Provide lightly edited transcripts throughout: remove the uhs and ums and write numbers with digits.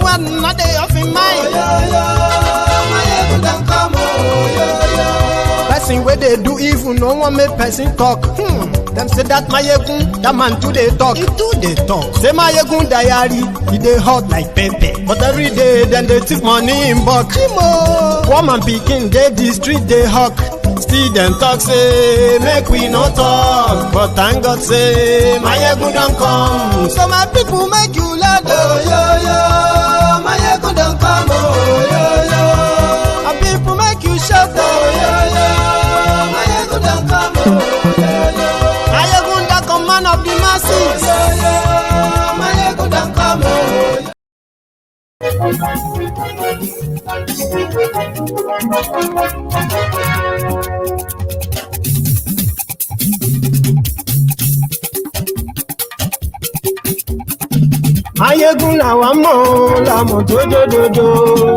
one not day off in mind. Person where they do evil, no one make person talk. Them say that Mayegun, that man too they talk. He too they talk. Say Mayegun diary, he they hot like pepper. But every day then they take money in bulk. Woman picking, they the street they hawk. Still them talk say, make we no talk. But thank God say, Mayegun don't come. So my people make you laugh. Oh yo yo, Mayegun don't come. Oh yo yo, my people make you shout. Oh yo yo, Mayegun don't come. Oh yo yo, Mayegun don't come, man of the masses. Oh yo yo, Mayegun don't come. Oh yo. Mayegun làwa mọ̀ làmọ̀ tó dòdòdò.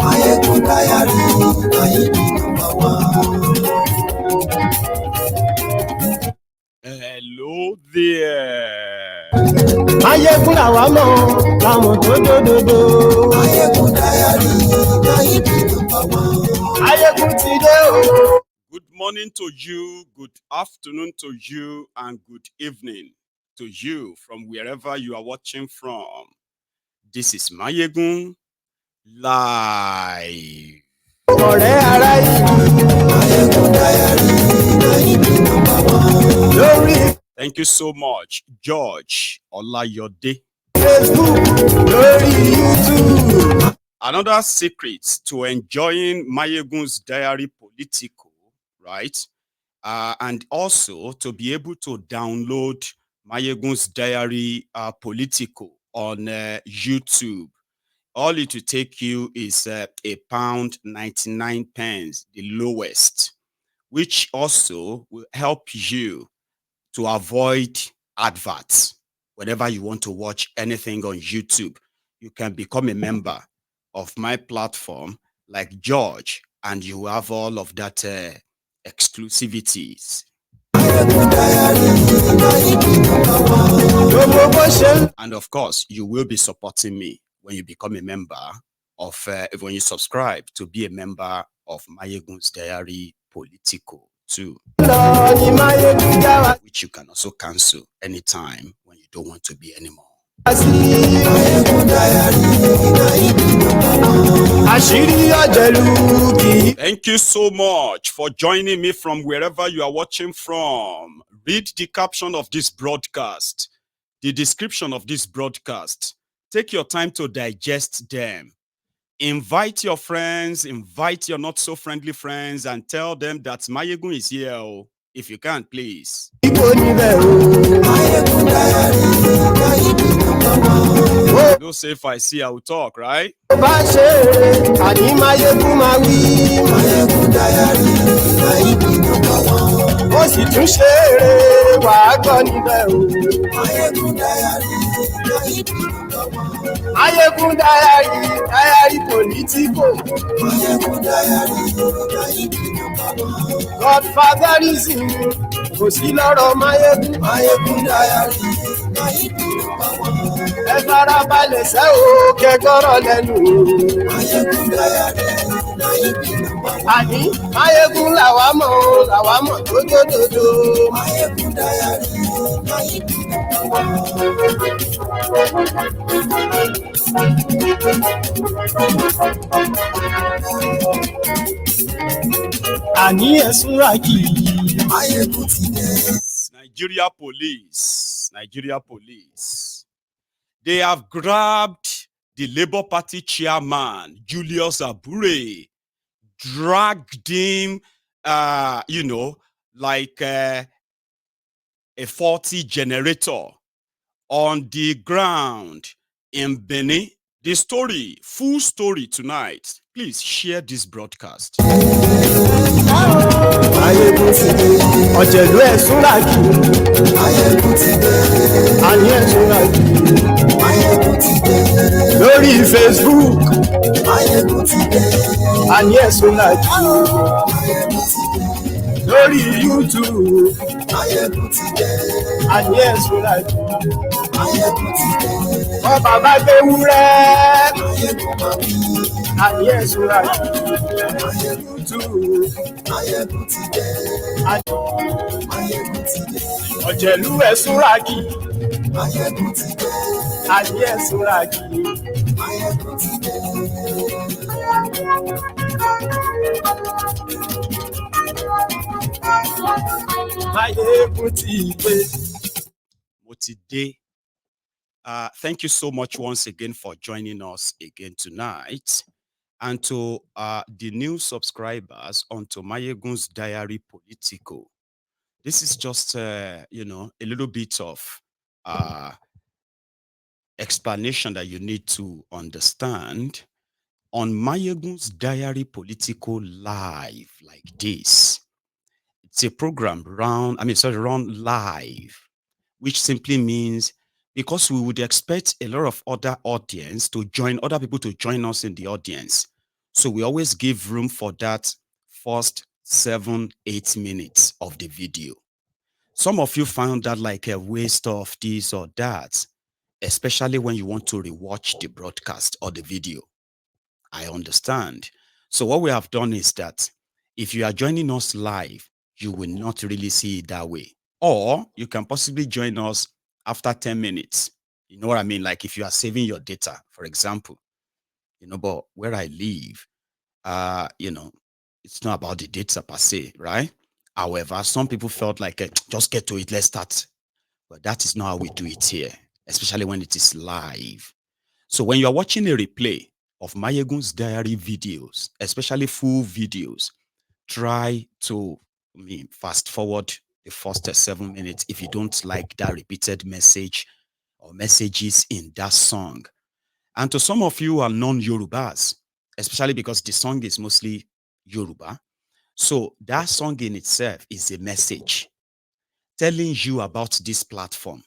Mayegun diary, Mayegun number one. Hello there. Mayegun làwa mọ̀ làmọ̀ tó dòdòdò. Mayegun diary, Mayegun number one. Mayegun ti dé o. Good morning to you, good afternoon to you, and good evening to you from wherever you are watching from. This is Mayegun live. Thank you so much, George Olayode. Another secret to enjoying Mayegun's diary political, right? And also to be able to download Mayegun's diary political on YouTube. All it will take you is £1.99, the lowest, which also will help you to avoid adverts. Whenever you want to watch anything on YouTube, you can become a member of my platform like George, and you have all of that exclusivities. And of course, you will be supporting me when you become a member of, when you subscribe to be a member of Mayegun's Diary Political too, which you can also cancel anytime when you don't want to be anymore. Thank you so much for joining me from wherever you are watching from. Read the caption of this broadcast, the description of this broadcast. Take your time to digest them. Invite your friends, invite your not so friendly friends, and tell them that Mayegun is here. If you can, please. Don't say if I see, I will talk, right? Mayegun diary political. Godfatherism, kò sí lọ́rọ̀ Mayegun diary. Ẹ fara balẹ̀ sẹ́ o kẹ́gọ́rọ̀ lẹ́nu. Àní Mayegun làwa mọ̀ tó dòdòdò. Mayegun diary. Àní ẹ̀sùn ràkì. Mayegun ti dé. Nigeria police. They have grabbed the Labour Party chairman, Julius Abure, dragged him, like a faulty generator on the ground in Benin. The story, full story tonight. Please share this broadcast. Lórí Facebook, lórí YouTube, wọ́n bàbá gbé wúrẹ́, ayé ìṣúra tútù ọ̀jẹ̀lú ẹ̀ súnra kì ayé ẹ̀ súnra kì. Máyégún ti dé. Mo ti dé. Thank you so much once again for joining us again tonight. And to the new subscribers onto Mayegun's Diary Politico. This is just, a little bit of explanation that you need to understand. On Mayegun's Diary Politico Live like this. It's a program run live, which simply means because we would expect a lot of other audience to join, other people to join us in the audience. So we always give room for that first 7-8 minutes of the video. Some of you found that like a waste of this or that, especially when you want to rewatch the broadcast or the video. I understand. So what we have done is that if you are joining us live, you will not really see it that way. Or you can possibly join us after 10 minutes. You know what I mean? Like if you are saving your data, for example, but where I live, it's not about the data per se, right? However, some people felt like, just get to it, let's start. But that is not how we do it here, especially when it is live. So when you are watching a replay of Mayegun's Diary videos, especially full videos, try to fast forward the first 7 minutes if you don't like that repeated message or messages in that song. And to some of you who are non-Yorubas, especially because the song is mostly Yoruba, so that song in itself is a message telling you about this platform,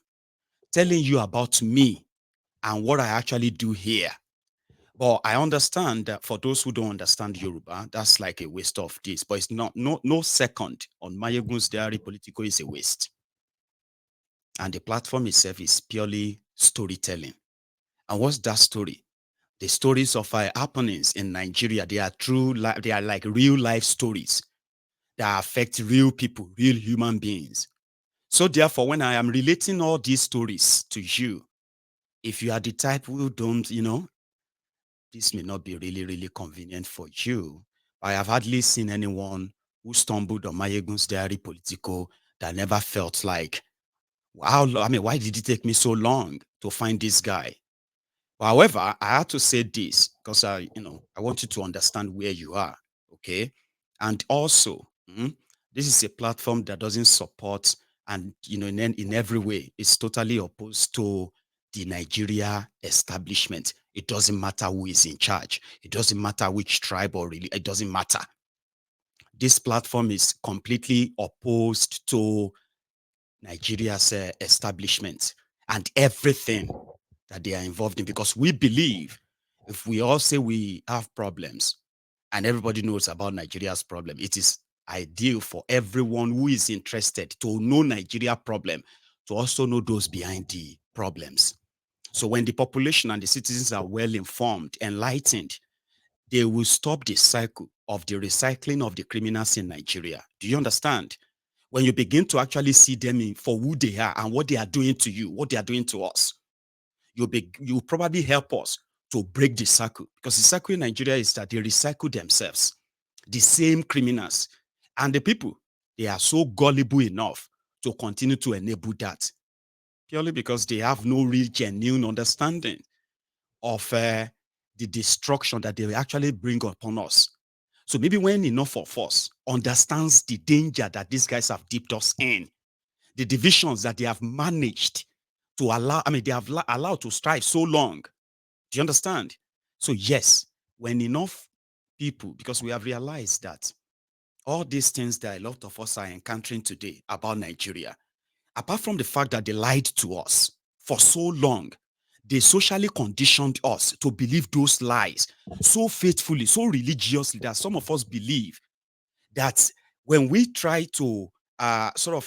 telling you about me and what I actually do here. But I understand that for those who don't understand Yoruba, that's like a waste of this. But it's not, no second on Mayegun's Diary Politico is a waste. And the platform itself is purely storytelling. And what's that story? The stories of happenings in Nigeria, they are they are like real life stories that affect real people, real human beings. So therefore, when I am relating all these stories to you, if you are the type who don't, this may not be really, really convenient for you. I have hardly seen anyone who stumbled on Mayegun's Diary Politico that never felt like, wow, why did it take me so long to find this guy? However, I had to say this because I want you to understand where you are, okay? And also, this is a platform that doesn't support and in every way is totally opposed to the Nigeria establishment. It doesn't matter who is in charge. It doesn't matter which tribe or really, it doesn't matter. This platform is completely opposed to Nigeria's establishment and everything that they are involved in, because we believe if we all say we have problems and everybody knows about Nigeria's problem, it is ideal for everyone who is interested to know Nigeria problem to also know those behind the problems. So when the population and the citizens are well informed, enlightened, they will stop the cycle of the recycling of the criminals in Nigeria. Do you understand? When you begin to actually see them for who they are and what they are doing to you, what they are doing to us, you'll probably help us to break the cycle, because the cycle in Nigeria is that they recycle themselves, the same criminals, and the people, they are so gullible enough to continue to enable that, purely because they have no real genuine understanding of the destruction that they actually bring upon us. So maybe when enough of us understands the danger that these guys have dipped us in, the divisions that they have managed to allow, they have allowed to strive so long. Do you understand? So yes, when enough people, because we have realized that all these things that a lot of us are encountering today about Nigeria, apart from the fact that they lied to us for so long, they socially conditioned us to believe those lies so faithfully, so religiously, that some of us believe that when we try to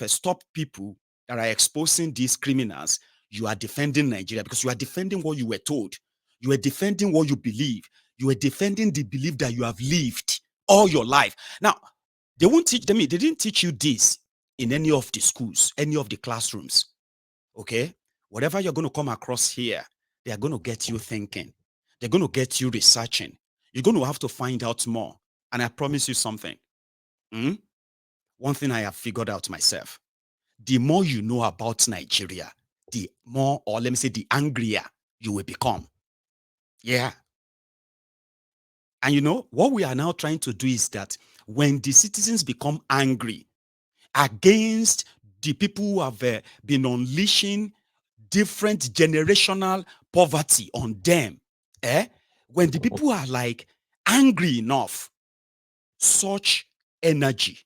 stop people that are exposing these criminals, you are defending Nigeria because you are defending what you were told. You are defending what you believe. You are defending the belief that you have lived all your life. Now, they won't teach them. They didn't teach you this in any of the schools, any of the classrooms. Okay? Whatever you're going to come across here, they are going to get you thinking. They're going to get you researching. You're going to have to find out more. And I promise you something. One thing I have figured out myself. The more you know about Nigeria, the more, or let me say, the angrier you will become. Yeah. And you know, what we are now trying to do is that when the citizens become angry against the people who have been unleashing different generational poverty on them, when the people are like angry enough, such energy,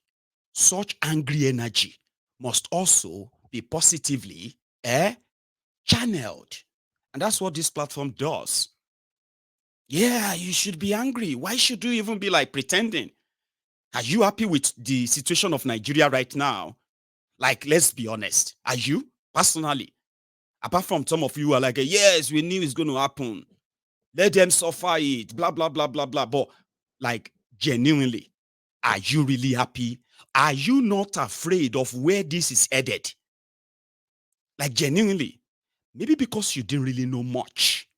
such angry energy must also be positively channeled. And that's what this platform does. Yeah, you should be angry. Why should you even be like pretending? Are you happy with the situation of Nigeria right now? Like, let's be honest. Are you personally? Apart from some of you who are like, yes, we knew it's going to happen. Let them suffer it, blah, blah, blah, blah, blah. But like, genuinely, are you really happy? Are you not afraid of where this is headed? Like, genuinely, maybe because you didn't really know much,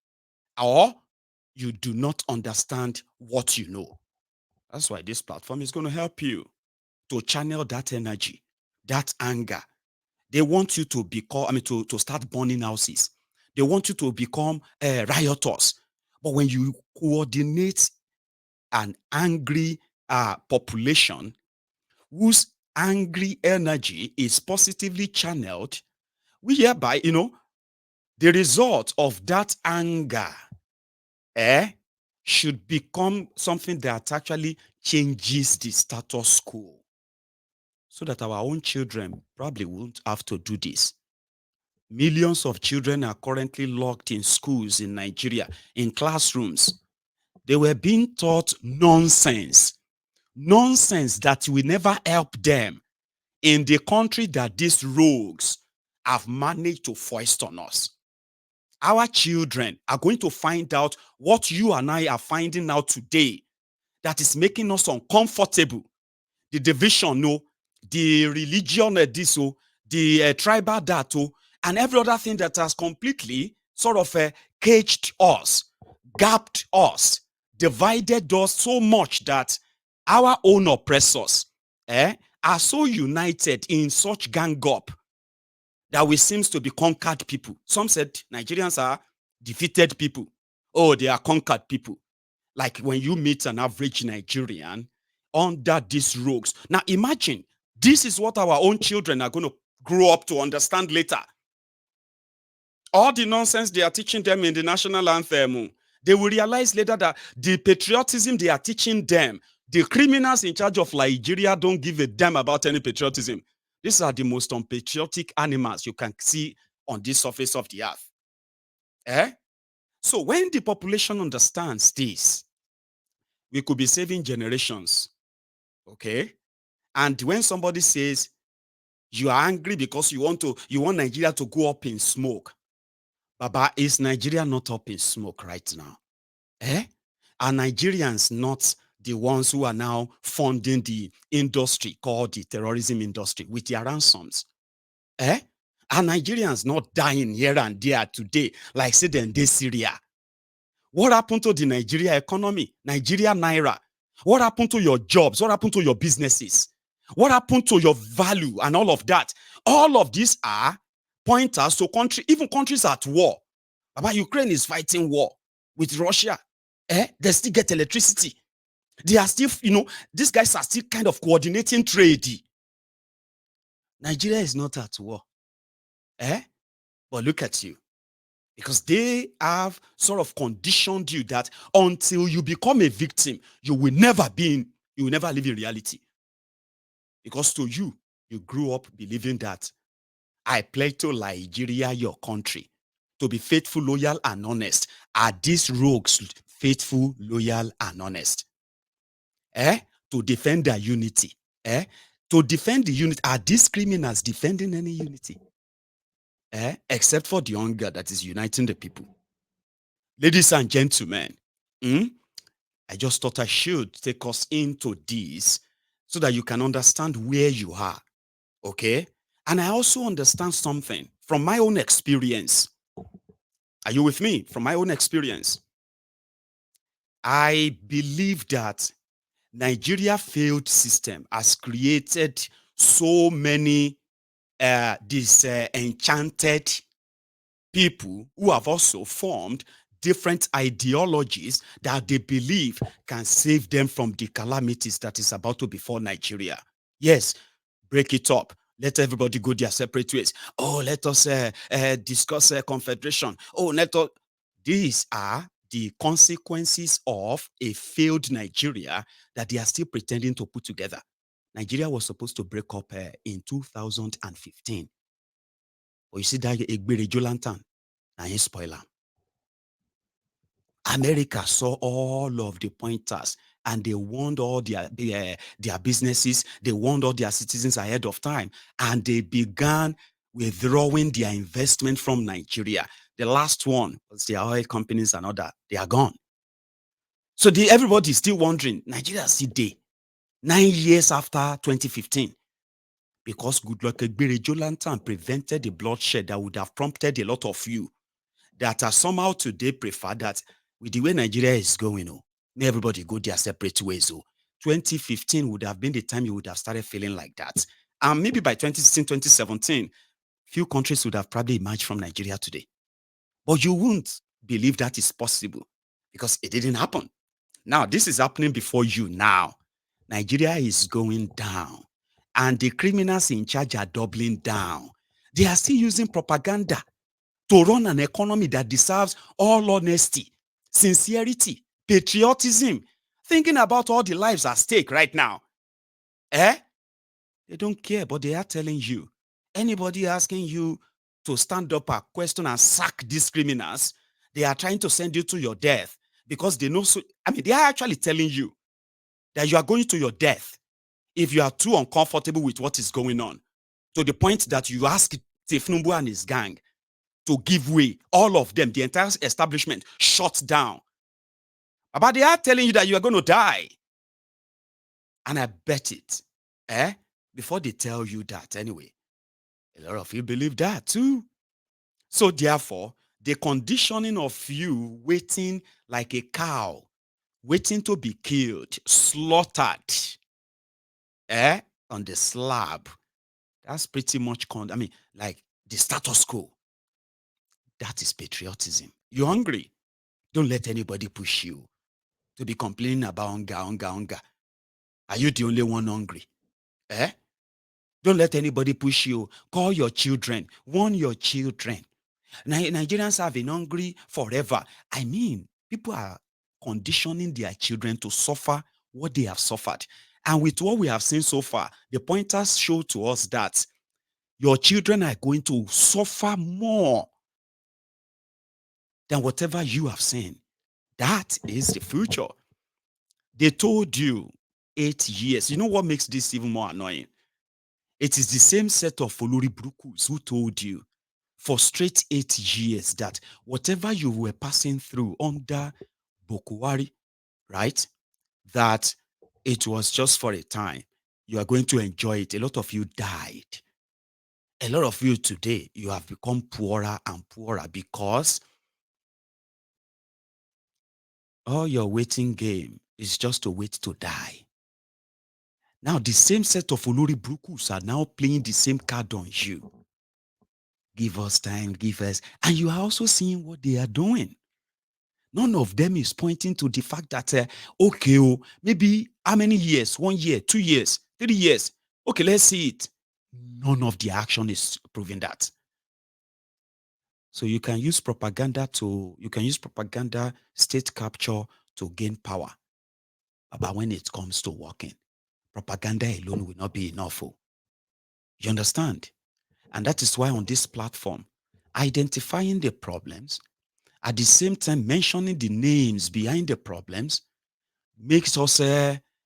or you do not understand what you know. That's why this platform is going to help you to channel that energy, that anger. They want you to become, to start burning houses. They want you to become rioters. But when you coordinate an angry population whose angry energy is positively channeled, we hereby, the result of that anger should become something that actually changes the status quo, so that our own children probably won't have to do this. Millions of children are currently locked in schools in Nigeria, in classrooms. They were being taught nonsense that will never help them in the country that these rogues have managed to foist on us. Our children are going to find out what you and I are finding out today that is making us uncomfortable. The division, the religion, the tribal that, and every other thing that has completely sort of caged us, gapped us, divided us so much that our own oppressors are so united in such gang up that we seems to be conquered people. Some said Nigerians are defeated people. Oh, they are conquered people. Like when you meet an average Nigerian under these rogues. Now imagine, this is what our own children are going to grow up to understand later. All the nonsense they are teaching them in the national anthem, they will realize later that the patriotism they are teaching them, the criminals in charge of Nigeria don't give a damn about any patriotism. These are the most unpatriotic animals you can see on this surface of the earth. So when the population understands this, we could be saving generations. Okay? And when somebody says you are angry because you want Nigeria to go up in smoke, Baba, is Nigeria not up in smoke right now? Are Nigerians not the ones who are now funding the industry called the terrorism industry with their ransoms? Are Nigerians not dying here and there today, like say in Syria? What happened to the Nigeria economy? Nigeria Naira. What happened to your jobs? What happened to your businesses? What happened to your value and all of that? All of these are pointers to even countries at war. But Ukraine is fighting war with Russia. They still get electricity. They are still, these guys are still kind of coordinating trade. Nigeria is not at war. But look at you. Because they have sort of conditioned you that until you become a victim, you will never live in reality. Because to you, you grew up believing that I pledge to Nigeria, your country, to be faithful, loyal, and honest. Are these rogues faithful, loyal, and honest? To defend their unity. To defend the unity. Are these criminals defending any unity? Except for the hunger that is uniting the people. Ladies and gentlemen, I just thought I should take us into this so that you can understand where you are. Okay? And I also understand something from my own experience. Are you with me? From my own experience, I believe that Nigeria failed system has created so many enchanted people who have also formed different ideologies that they believe can save them from the calamities that is about to befall Nigeria. Yes, break it up. Let everybody go their separate ways. Oh, let us discuss confederation. Oh, let us. These are the consequences of a failed Nigeria that they are still pretending to put together. Nigeria was supposed to break up in 2015. But you see that Abure Jolantan, and he spoiler. America saw all of the pointers and they warned all their businesses, they warned all their citizens ahead of time, and they began withdrawing their investment from Nigeria. The last one was the oil companies and all that. They are gone. So everybody is still wondering, Nigeria still there 9 years after 2015. Because Goodluck Ebere Jolantan prevented the bloodshed that would have prompted a lot of you that are somehow today prefer that with the way Nigeria is going, may everybody go their separate ways. 2015 would have been the time you would have started feeling like that. And maybe by 2016, 2017, few countries would have probably emerged from Nigeria today. But you won't believe that is possible because it didn't happen. Now, this is happening before you now. Nigeria is going down and the criminals in charge are doubling down. They are still using propaganda to run an economy that deserves all honesty, sincerity, patriotism, thinking about all the lives at stake right now. They don't care, but they are telling you. Anybody asking you to stand up and question and sack these criminals, they are trying to send you to your death because they know. They are actually telling you that you are going to your death if you are too uncomfortable with what is going on, to the point that you ask Tinubu and his gang to give way. All of them, the entire establishment, shut down. But they are telling you that you are going to die. And I bet it, before they tell you that anyway, a lot of you believe that too. So therefore, the conditioning of you waiting like a cow, waiting to be killed, slaughtered, on the slab, that's pretty much, like the status quo. That is patriotism. You're hungry. Don't let anybody push you to be complaining about hunger. Are you the only one hungry? Don't let anybody push you. Call your children. Warn your children. Nigerians have been hungry forever. I mean, people are conditioning their children to suffer what they have suffered. And with what we have seen so far, the pointers show to us that your children are going to suffer more than whatever you have seen. That is the future. They told you 8 years. You know what makes this even more annoying? It is the same set of Olori Brukus who told you for straight 8 years that whatever you were passing through under Bokuwari, right, that it was just for a time. You are going to enjoy it. A lot of you died. A lot of you today, you have become poorer and poorer because all your waiting game is just to wait to die. Now, the same set of Olori Brukus are now playing the same card on you. Give us time, give us. And you are also seeing what they are doing. None of them is pointing to the fact that, maybe how many years? 1 year, 2 years, 3 years. Okay, let's see it. None of the action is proving that. So you can use propaganda state capture to gain power. But when it comes to working, propaganda alone will not be enough. You understand? And that is why on this platform, identifying the problems, at the same time mentioning the names behind the problems, makes us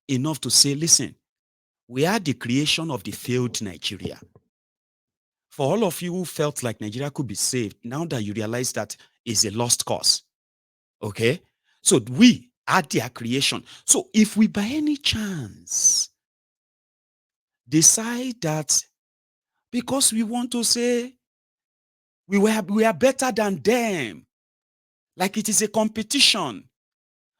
enough to say, listen, we are the creation of the failed Nigeria. For all of you who felt like Nigeria could be saved, now that you realize that is a lost cause, Okay? So we are their creation. So if we by any chance decide that because we want to say we are better than them, like it is a competition.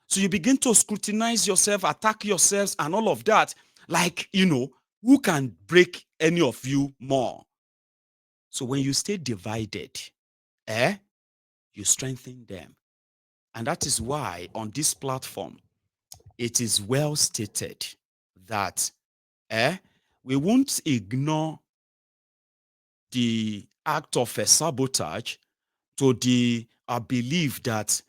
So you begin to scrutinize yourself, attack yourselves, and all of that. Like, who can break any of you more? So when you stay divided, you strengthen them. And that is why on this platform, it is well stated that we won't ignore the act of a sabotage to the belief that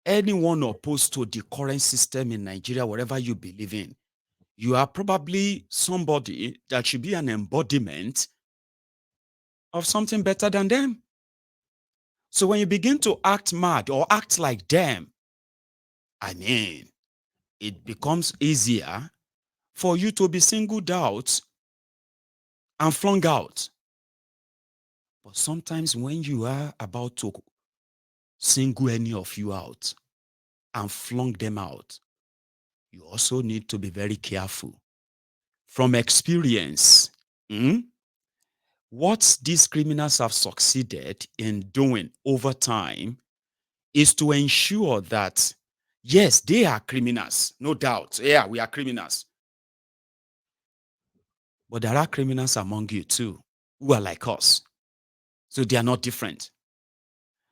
anyone opposed to the current system in Nigeria, whatever you believe in, you are probably somebody that should be an embodiment of something better than them. So when you begin to act mad or act like them, I mean, it becomes easier for you to be singled out and flung out. But sometimes when you are about to single any of you out and flung them out, you also need to be very careful. From experience, what these criminals have succeeded in doing over time is to ensure that, yes, they are criminals, no doubt. Yeah, we are criminals. But there are criminals among you too who are like us. So they are not different.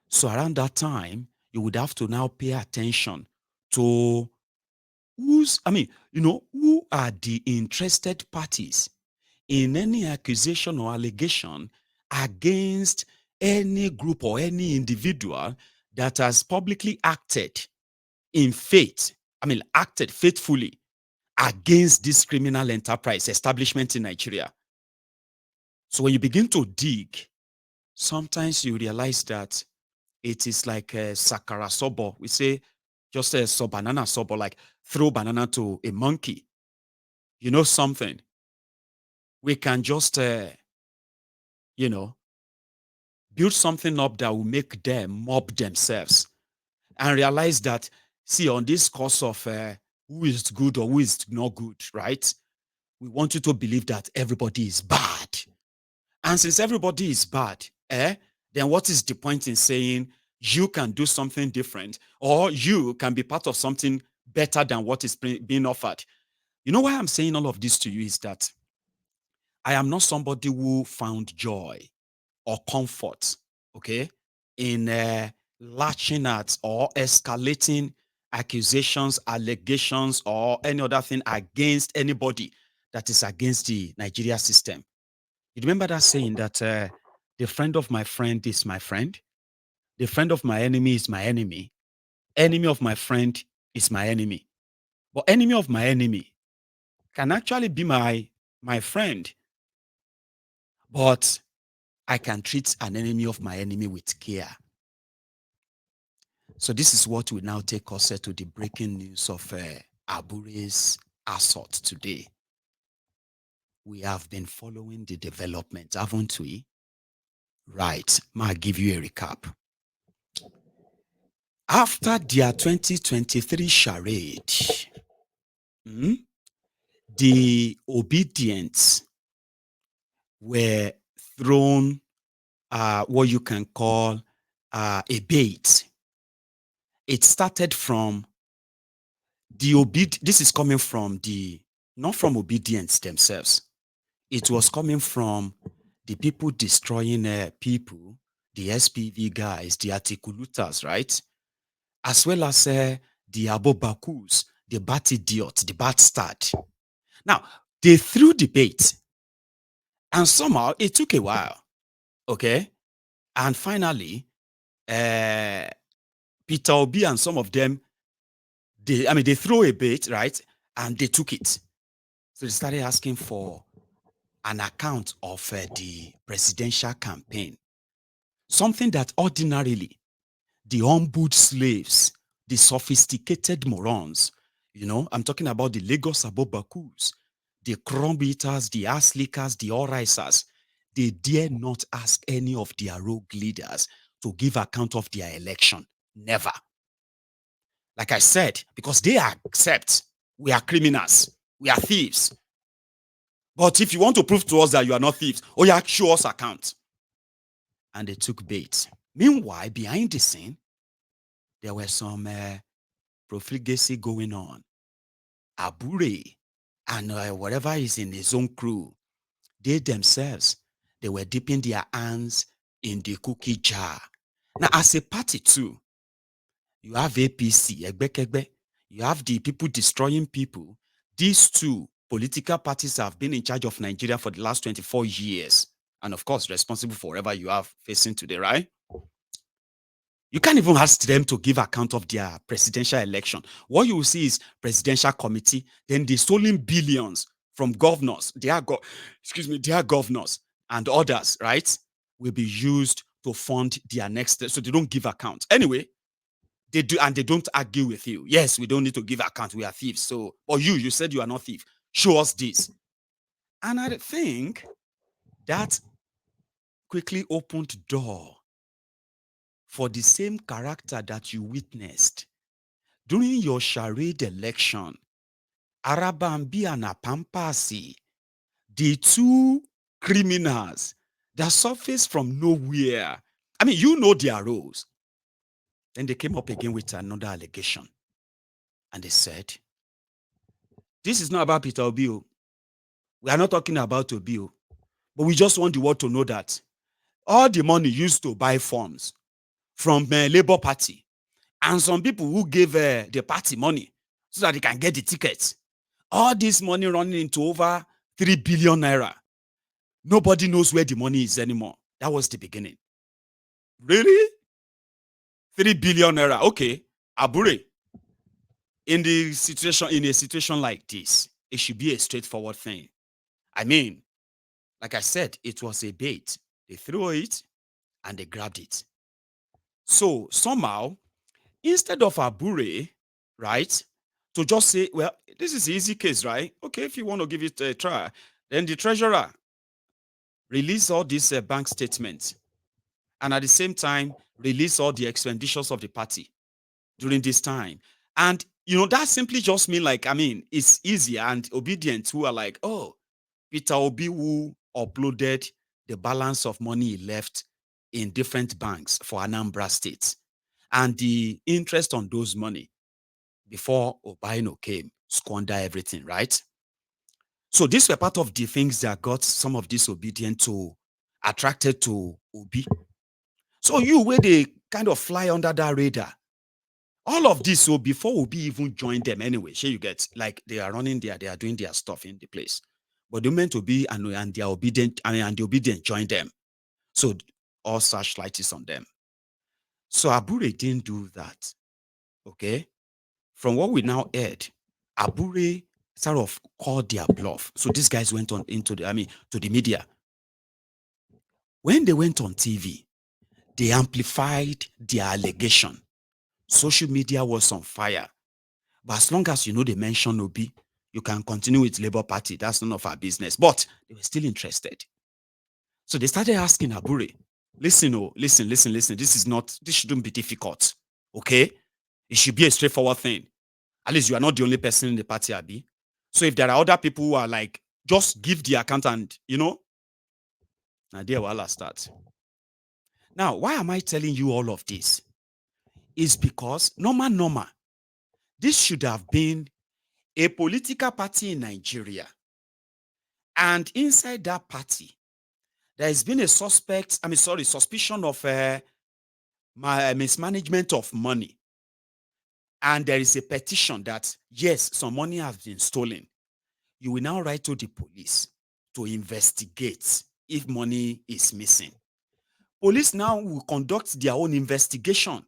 So around that time, you would have to now pay attention to who are the interested parties in any accusation or allegation against any group or any individual that has publicly acted in faith, acted faithfully against this criminal enterprise establishment in Nigeria. So when you begin to dig, sometimes you realize that it is like a sakara sobo. We say just a so banana sobo, like throw banana to a monkey. You know something? We can just, build something up that will make them mob themselves and realize that, see, on this course of who is good or who is not good, right? We want you to believe that everybody is bad. And since everybody is bad, then what is the point in saying you can do something different or you can be part of something better than what is being offered? You know why I'm saying all of this to you is that I am not somebody who found joy or comfort, okay, in latching at or escalating accusations, allegations, or any other thing against anybody that is against the Nigeria system. You remember that saying that the friend of my friend is my friend, the friend of my enemy is my enemy, enemy of my friend is my enemy. But enemy of my enemy can actually be my friend, but I can treat an enemy of my enemy with care. So this is what will now take us to the breaking news of Abure's assault today. We have been following the development, haven't we? Right. I'll give you a recap. After their 2023 charade, the obedience were thrown what you can call a bait. It started from this is coming from not from obedience themselves. It was coming from the people destroying people, the SPV guys, the articulutas, right? As well as the abobakus, the bat idiot, the bat start. Now, they threw the bait, and somehow it took a while, okay? And finally, Peter Obi and some of them, they threw a bait, right? And they took it. So they started asking for an account of the presidential campaign. Something that ordinarily the humbled slaves, the sophisticated morons, I'm talking about the Lagos Abobakus, the crumb eaters, the ass lickers, the all risers, they dare not ask any of their rogue leaders to give account of their election. Never. Like I said, because they accept we are criminals, we are thieves. But if you want to prove to us that you are not thieves, oh yeah, show us account. And they took bait. Meanwhile, behind the scene, there were some profligacy going on. Abure and whatever is in his own crew, they themselves, they were dipping their hands in the cookie jar. Now, as a party too, you have APC, Egbekegbe, you have the people destroying people. These two political parties have been in charge of Nigeria for the last 24 years. And of course, responsible for whatever you have facing today, right? You can't even ask them to give account of their presidential election. What you will see is presidential committee, then the stolen billions from governors, their governors and others, right, will be used to fund their next. So they don't give account. Anyway, they do, and they don't argue with you. Yes, we don't need to give account. We are thieves. So, or you said you are not thief. Show us this. And I think that quickly opened door for the same character that you witnessed during your charade election. Arabambi and Apampasi, the two criminals that surfaced from nowhere. I mean, you know their roles. Then they came up again with another allegation. And they said, this is not about Peter Obi. We are not talking about Obi, but we just want the world to know that all the money used to buy forms from the Labour Party and some people who gave the party money so that they can get the tickets, all this money running into over 3 billion naira. Nobody knows where the money is anymore. That was the beginning. Really? 3 billion naira. Okay. Abure, in a situation like this, it should be a straightforward thing. I mean, like I said, it was a bait. They threw it and they grabbed it. So somehow, instead of Abure, right, to just say, well, this is an easy case, right? Okay, if you want to give it a try, then the treasurer release all these bank statements and at the same time release all the expenditures of the party during this time. And that simply just mean like, I mean, it's easier and obedient who are like, oh, Peter Obi who uploaded the balance of money he left in different banks for Anambra State and the interest on those money before Obaino came, squander everything, right? So these were part of the things that got some of disobedient to attracted to Obi. So you where they kind of fly under that radar. All of this, so before Obi even joined them anyway, sure you get like they are running there, they are doing their stuff in the place. But they meant to be and they are obedient, and the obedient joined them. So all searchlight is on them. So Abure didn't do that. Okay. From what we now heard, Abure sort of called their bluff. So these guys went on to the media. When they went on TV, they amplified their allegation. Social media was on fire. But as long as they mention Obi, you can continue with Labour Party. That's none of our business. But they were still interested. So they started asking Abure, listen. This shouldn't be difficult. Okay? It should be a straightforward thing. At least you are not the only person in the party, Abi. So if there are other people who are like, just give the account and, now there will start. Now, why am I telling you all of this? Is because normal, this should have been a political party in Nigeria. And inside that party, there has been a suspicion of mismanagement of money. And there is a petition that, yes, some money has been stolen. You will now write to the police to investigate if money is missing. Police now will conduct their own investigation.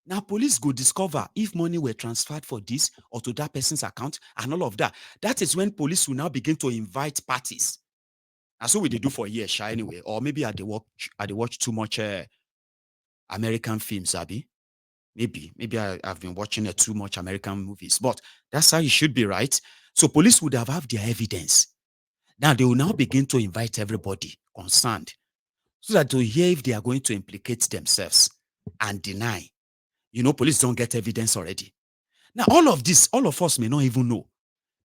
Now, police go discover if money were transferred for this or to that person's account and all of that. That is when police will now begin to invite parties. That's what they do for years, anyway. Or maybe they watch too much American films, Abby. Maybe I've been watching too much American movies, but that's how it should be, right? So police would have their evidence. Now they will now begin to invite everybody concerned so that to hear if they are going to implicate themselves and deny. Police don't get evidence already. Now, all of this, all of us may not even know.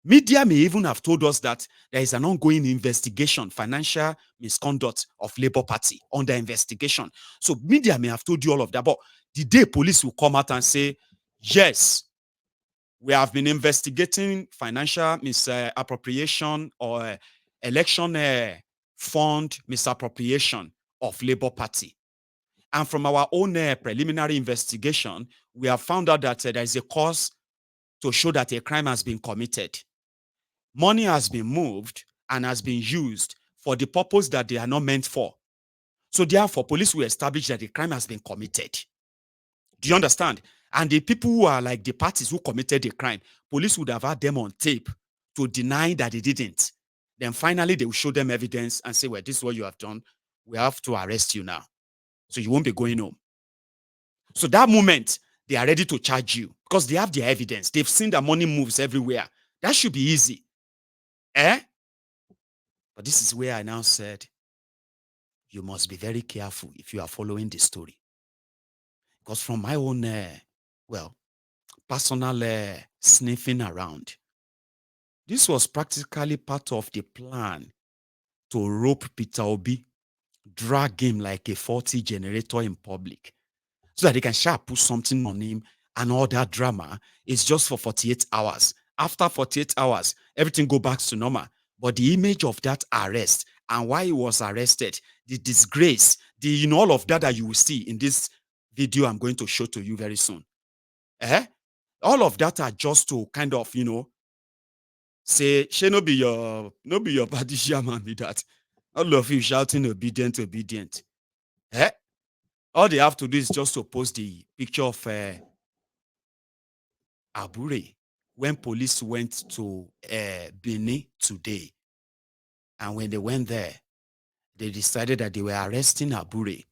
Media may even have told us that there is an ongoing investigation, financial misconduct of Labour Party under investigation. So media may have told you all of that, but the day police will come out and say, yes, we have been investigating financial misappropriation or election fund misappropriation of Labour Party. And from our own preliminary investigation, we have found out that there is a cause to show that a crime has been committed. Money has been moved and has been used for the purpose that they are not meant for. So therefore, police will establish that the crime has been committed. Do you understand? And the people who are like the parties who committed the crime, police would have had them on tape to deny that they didn't. Then finally, they will show them evidence and say, well, this is what you have done. We have to arrest you now. So you won't be going home. So that moment, they are ready to charge you because they have their evidence. They've seen that money moves everywhere. That should be easy. But this is where I now said, you must be very careful if you are following the story. Because from my own, personal sniffing around, this was practically part of the plan to rope Peter Obi, drag him like a faulty generator in public, so that they can put something on him, and all that drama is just for 48 hours. After 48 hours, everything go back to normal. But the image of that arrest and why he was arrested, the disgrace, all of that you will see in this video I'm going to show to you very soon. All of that are just to kind of, say, she no be your party chairman be that. All of you shouting obedient, obedient. All they have to do is just to post the picture of Abure when police went to Benin today. And when they went there, they decided that they were arresting Abure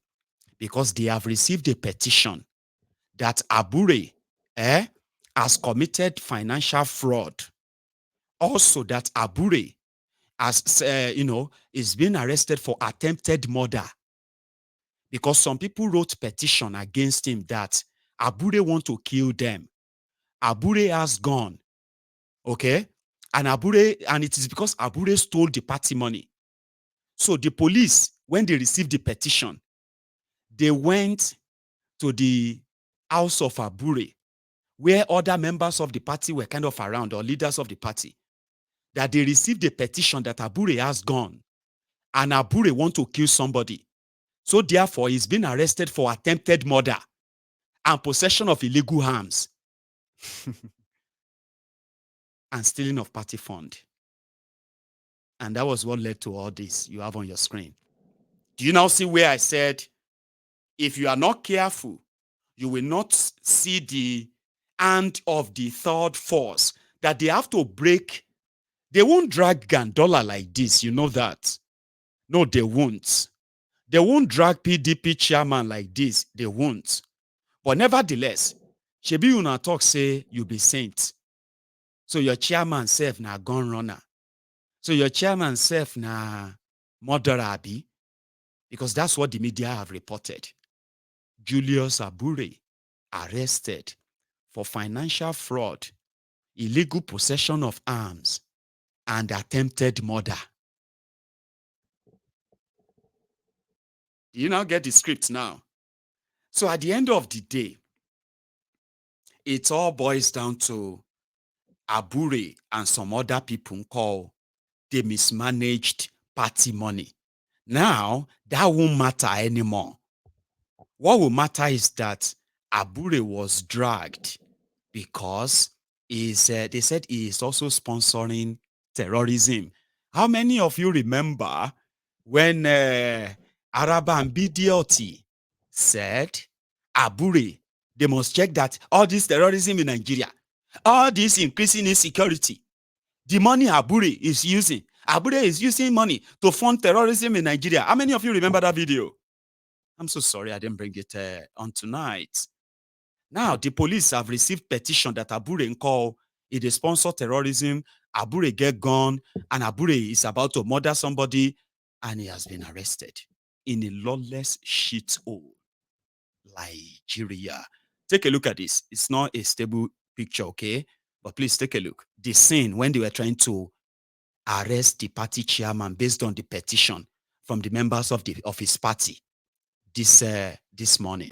because they have received a petition that Abure has committed financial fraud. Also, that Abure has, is being arrested for attempted murder. Because some people wrote petition against him that Abure want to kill them. Abure has gone. Okay? And it is because Abure stole the party money. So the police, when they received the petition, they went to the house of Abure, where other members of the party were kind of around, or leaders of the party, that they received a petition that Abure has gone and Abure want to kill somebody. So therefore, he's been arrested for attempted murder and possession of illegal arms and stealing of party fund. And that was what led to all this you have on your screen. Do you now see where I said, if you are not careful, you will not see the hand of the third force, that they have to break. They won't drag Gandola like this, you know that. No, they won't. They won't drag PDP chairman like this. They won't. But nevertheless, shebi una talk say you be saint. So your chairman self na gun runner. So your chairman self na murderer abi. Because that's what the media have reported. Julius Abure arrested for financial fraud, illegal possession of arms, and attempted murder. Do you now get the script now? So at the end of the day, it all boils down to Abure and some other people called the mismanaged party money. Now, that won't matter anymore. What will matter is that Abure was dragged because they said he is also sponsoring terrorism. How many of you remember when Araba and BDLT said, Abure, they must check that all this terrorism in Nigeria, all this increasing insecurity, the money Abure is using money to fund terrorism in Nigeria. How many of you remember that video? I'm so sorry I didn't bring it on tonight. Now, the police have received petition that Abure call it a sponsor terrorism, Abure get gone, and Abure is about to murder somebody, and he has been arrested in a lawless shithole, Nigeria. Take a look at this. It's not a stable picture, okay? But please take a look. The scene when they were trying to arrest the party chairman based on the petition from the members of his party this morning.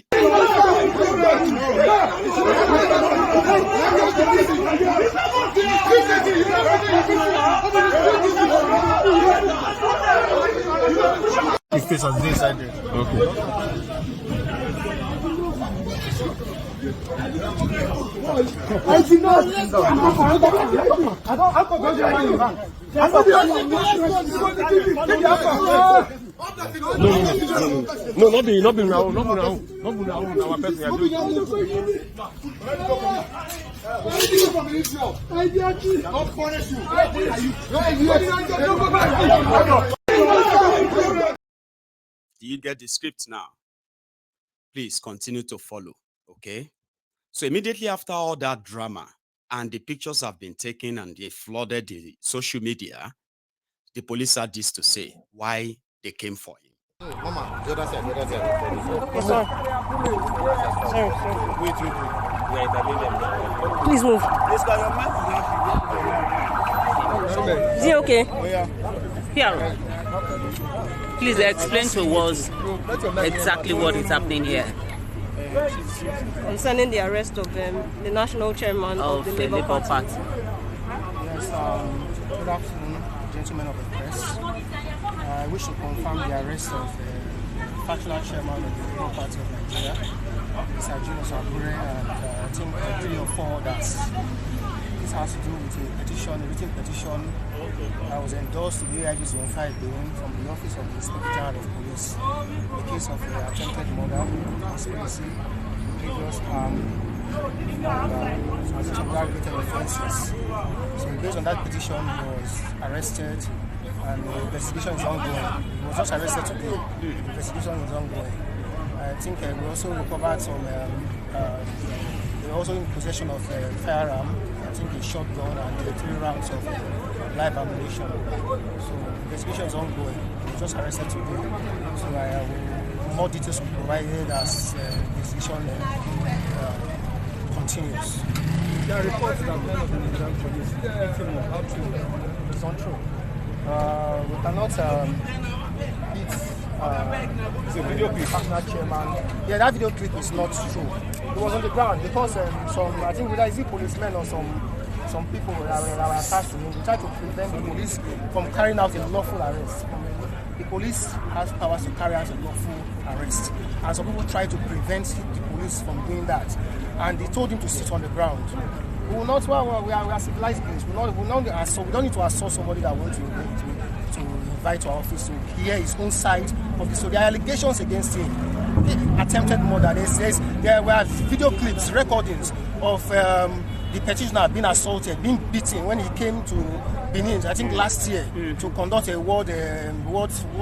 His face was inside there. Okay. I did not. No, not being our person. Do you get the script now? Please continue to follow, okay? So immediately after all that drama and the pictures have been taken and they flooded the social media, the police had this to say, why they came for him. Mama, the other side. Yes, sir. Sorry. Wait. Please move. Is he okay? Oh, yeah. Here. Please explain to us exactly what is happening here. Concerning the arrest of the national chairman of the Labour Party. Yes, good afternoon, gentlemen of the press. I wish to confirm the arrest of the factional chairman of the Labour Party of Nigeria, Mr. Abure, and I think 3 or 4 others. This has to do with a written petition that was endorsed to the AIG Zone 5 doing from the Office of the Inspector General of Police in the case of the attempted murder, conspiracy, previous aggravated offences. So based on that petition, he was arrested and the investigation is ongoing. He was just arrested today. The investigation is ongoing. I think we also recovered some, they were also in possession of a firearm, I think a shotgun and 3 rounds of live ammunition. So the investigation is ongoing. He was just arrested today. So I will more details will be provided as the investigation continues. There are reports that one of the Nigerian police beating him. How true? It's untrue. We cannot beat It's a video clip. partner chairman. Yeah, that video clip is not true. It was on the ground because I think whether it's policemen or some people that were attached to him, they tried to prevent the police from carrying out a lawful arrest. The police has powers to carry out a lawful arrest, and some people try to prevent the police from doing that. And they told him to sit on the ground. We will not. We are civilized beings. We don't need to assault somebody that wants to invite to our office to hear his own side of this. So there are allegations against him. The attempted murder. There were video clips, recordings of the petitioner being assaulted, being beaten when he came to Benin, I think last year, to conduct a word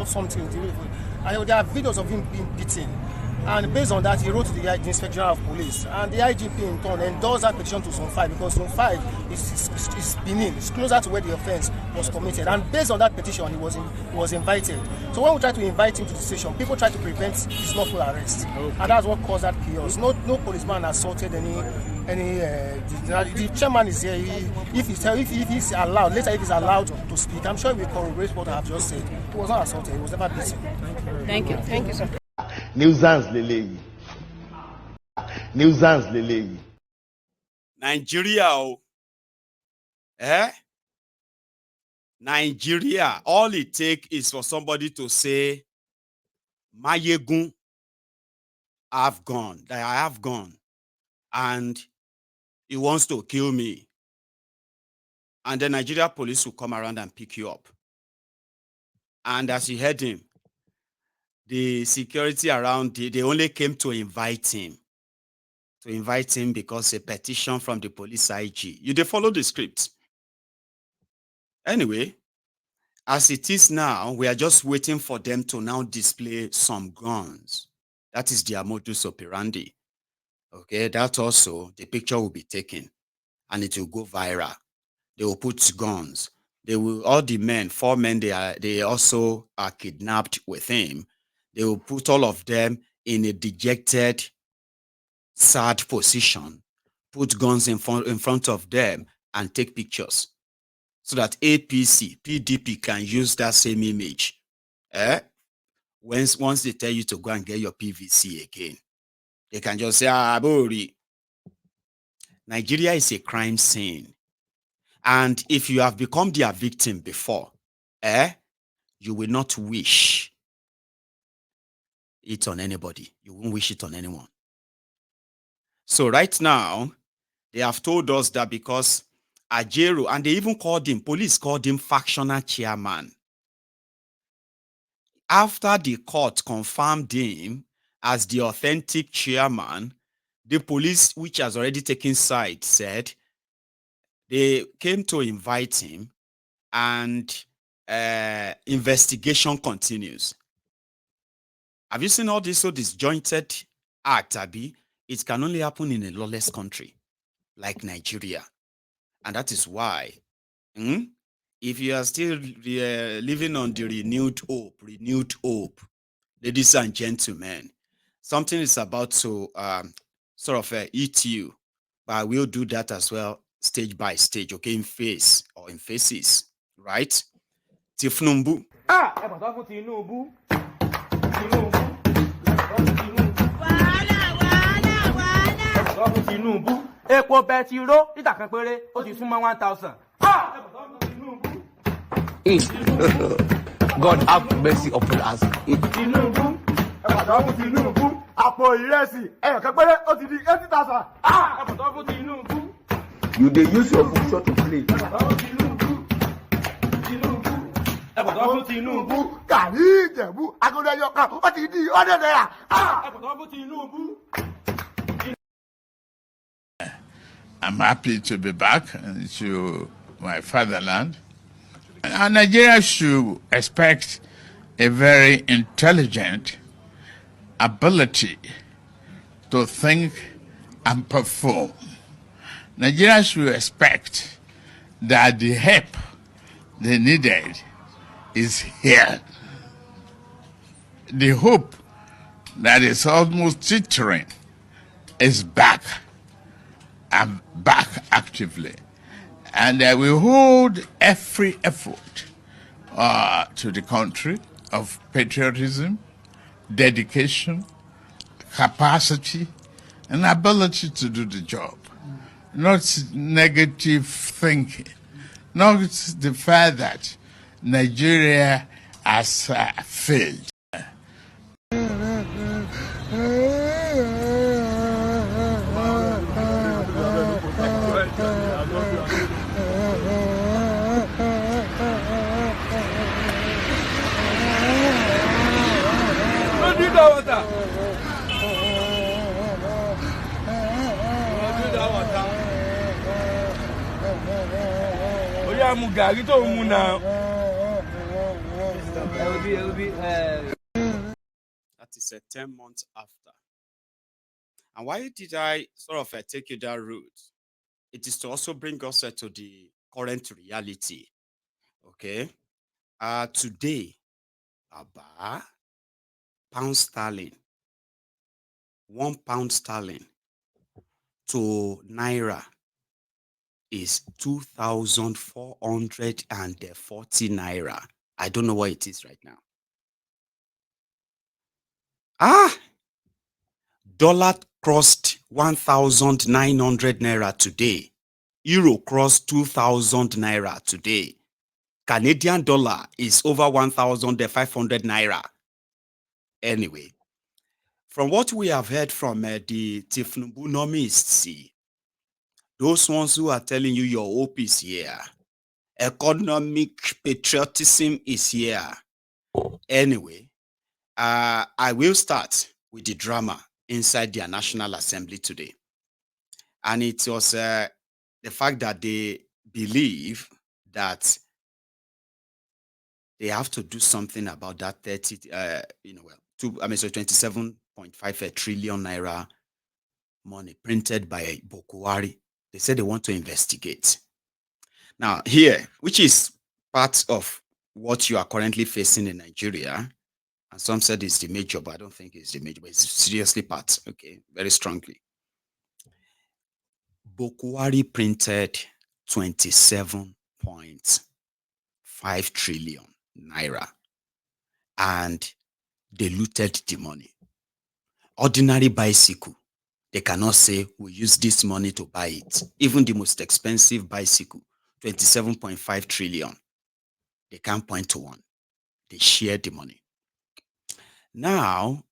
something. And there are videos of him being beaten. And based on that, he wrote to the Inspector General of Police. And the IGP in turn endorsed that petition to Zone 5 because Zone 5 is Benin. It's closer to where the offense was committed. And based on that petition, he was invited. So when we try to invite him to the station, people try to prevent his lawful arrest. Okay. And that's what caused that chaos. No policeman assaulted any the chairman is here. If he's allowed, later if he's allowed to speak, I'm sure he will corroborate what I have just said. He was not assaulted. He was never beaten. Thank you. Thank you, sir. Nuisance leleyi. Nigeria, Nigeria, all it takes is for somebody to say, Mayegun, I have gone, and he wants to kill me. And the Nigeria police will come around and pick you up. And as you heard him, the security around, they only came to invite him. Because a petition from the police IG. They follow the script. Anyway, as it is now, we are just waiting for them to now display some guns. That is their modus operandi. Okay, that also, the picture will be taken and it will go viral. They will put guns. All the men, 4 men, they also are kidnapped with him. They will put all of them in a dejected, sad position, put guns in front of them and take pictures so that APC, PDP can use that same image. Once they tell you to go and get your PVC again, they can just say, Abure. Nigeria is a crime scene. And if you have become their victim before, you will not wish it on anybody. You won't wish it on anyone. So right now, they have told us that because Ajero, and they even called him, police called him factional chairman. After the court confirmed him as the authentic chairman, the police, which has already taken side, said they came to invite him and investigation continues. Have you seen all this so disjointed act, Abi? It can only happen in a lawless country like Nigeria. And that is why, if you are still living on the renewed hope, ladies and gentlemen, something is about to sort of eat you. But I will do that as well, stage by stage, okay, in phase or in phases, right? Tinubu. Tinubu. Epo bẹtiró lítà kan péré ó ti súnmọ́ 1,000. God have mercy upon us. Tinubu. Tinubu. Àpò ìrẹsì ẹyọ kan péré ó ti di 80,000. Tinubu. You dey use your function to play. Tinubu. Gàrí Ìjẹ̀bú agolo ẹyọ kan ó ti di 100 naira. Tinubu. I'm happy to be back to my fatherland. And Nigeria should expect a very intelligent ability to think and perform. Nigeria should expect that the help they needed is here. The hope that is almost teetering is back. I'm back actively. And I will hold every effort to the country of patriotism, dedication, capacity, and ability to do the job. Not negative thinking. Not the fact that Nigeria has failed. That is 10 months after. And why did I sort of take you that route? It is to also bring us to the current reality. Okay. Today, pound sterling, £1 to Naira is 2,440 Naira. I don't know what it is right now. Dollar crossed 1,900 Naira today. Euro crossed 2,000 Naira today. Canadian dollar is over 1,500 Naira. Anyway, from what we have heard from the Tinubu nomists, those ones who are telling you your hope is here, economic patriotism is here. Anyway, I will start with the drama inside their National Assembly today. And it was the fact that they believe that they have to do something about that 27.5 trillion Naira money printed by Bokuwari. They said they want to investigate. Now, here, which is part of what you are currently facing in Nigeria, and some said it's the major, but I don't think it's the major, but it's seriously part, okay, very strongly. Bokuwari printed 27.5 trillion naira and they looted the money. Ordinary bicycle, they cannot say we use this money to buy it. Even the most expensive bicycle, 27.5 trillion, they can't point to one. They share the money. Now,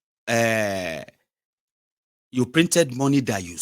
you printed money that you